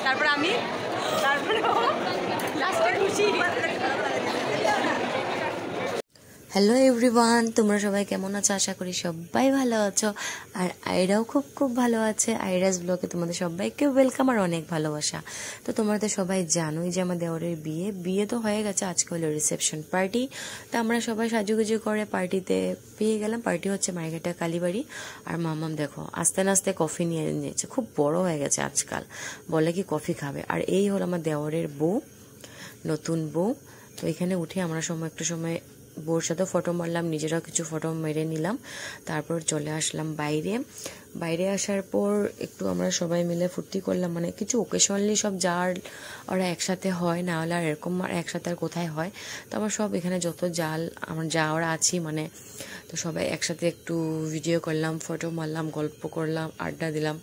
তারপর আমি তারপরে লাস্টে খুশি। হ্যালো এভরিওয়ান, তোমরা সবাই কেমন আছো? আশা করি সবাই ভালো আছো, আর আয়রাও খুব খুব ভালো আছে। আয়রাস ব্লগে তোমাদের সবাইকে ওয়েলকাম আর অনেক ভালোবাসা। তো তোমরা তো সবাই জানোই যে আমার দেওরের বিয়ে তো হয়ে গেছে, আজকে হলো রিসেপশন পার্টি। তো আমরা সবাই সাজুগুজু করে পার্টিতে পেয়ে গেলাম। পার্টি হচ্ছে মার্কেটের কালীবাড়ি। আর মামাম দেখো আস্তে আস্তে কফি নিয়ে নিয়েছে, খুব বড় হয়ে গেছে আজকাল, বলে কি কফি খাবে। আর এই হলো আমার দেওরের বউ, নতুন বউ। তো এখানে উঠে আমরা একটু সময় বউর সাথে ফটো মারলাম, নিজেরাও কিছু ফটো মেরে নিলাম। তারপর চলে আসলাম বাইরে আসার পর একটু আমরা সবাই মিলে ফুর্তি করলাম, মানে কিছু ওকেশনালি সব যার ওরা একসাথে হয়, না হলে আর এরকম আর একসাথে আর কোথায় হয়। তো আমার সব এখানে যত আমরা যা ওরা আছি, মানে তো সবাই একসাথে একটু ভিডিও করলাম, ফটো মারলাম, গল্প করলাম, আড্ডা দিলাম,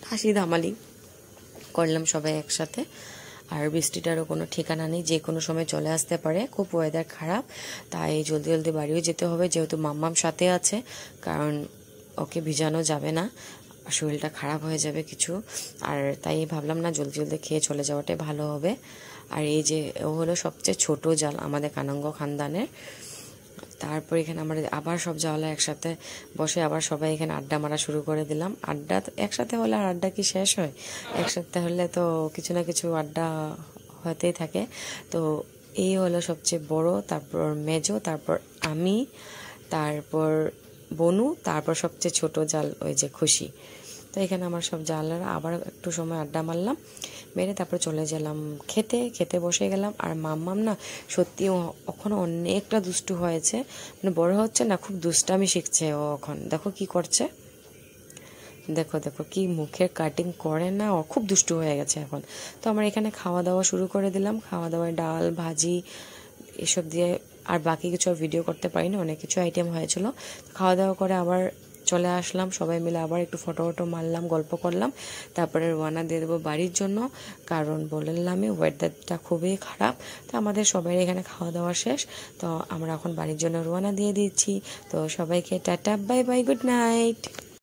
হাসি ধামালি করলাম সবাই একসাথে। আর বৃষ্টিটারও কোনো ঠিকানা নেই, যে কোনো সময় চলে আসতে পারে, খুব ওয়েদার খারাপ, তাই জলদি জলদি বাড়িও যেতে হবে, যেহেতু মাম্মাম সাথে আছে, কারণ ওকে ভিজানো যাবে না, শরীরটা খারাপ হয়ে যাবে কিছু। আর তাই ভাবলাম না, জলদি জলদি খেয়ে চলে যাওয়াটাই ভালো হবে। আর এই যে ও হলো সবচেয়ে ছোট জাল আমাদের কানঙ্গ খানদানের। তারপর এখানে আমরা আবার সব জাওয়ালা একসাথে বসে আবার সবাই এখানে আড্ডা মারা শুরু করে দিলাম। আড্ডা একসাথে হলে আর আড্ডা কি শেষ হয়? একসাথে হলে তো কিছু না কিছু আড্ডা হতেই থাকে। তো এই হলো সবচেয়ে বড়, তারপর মেজো, তারপর আমি, তারপর বনু, তারপর সবচেয়ে ছোট জাল ওই যে খুশি। তো এখানে আমার সব জালরা আবার একটু সময় আড্ডা মারলাম, মেরে তারপর চলে গেলাম খেতে বসে গেলাম। আর মাম্মাম না সত্যি ওখানে অনেকটা দুষ্টু হয়েছে, মানে বড় হচ্ছে না, খুব দুষ্টামি শিখছে ও এখন। দেখো কি করছে, দেখো কি মুখের কাটিং করে না, ও খুব দুষ্টু হয়ে গেছে এখন। তো আমরা এখানে খাওয়া দাওয়া শুরু করে দিলাম, খাওয়া দাওয়ায় ডাল ভাজি এসব দিয়ে, আর বাকি কিছু ভিডিও করতে পারিনি, অনেক কিছু আইটেম হয়েছিল। খাওয়া দাওয়া করে আবার চলে আসলাম, সবাই মিলে আবার একটু ফটো মারলাম, গল্প করলাম, তারপরে রওনা দিয়ে দেবো বাড়ির জন্য, কারণ বললামই ওয়েদারটা খুবই খারাপ। তো আমাদের সবাই এখানে খাওয়া দাওয়া শেষ, তো আমরা এখন বাড়ির জন্য রওনা দিয়ে দিচ্ছি। তো সবাইকে tata, bye bye, good night.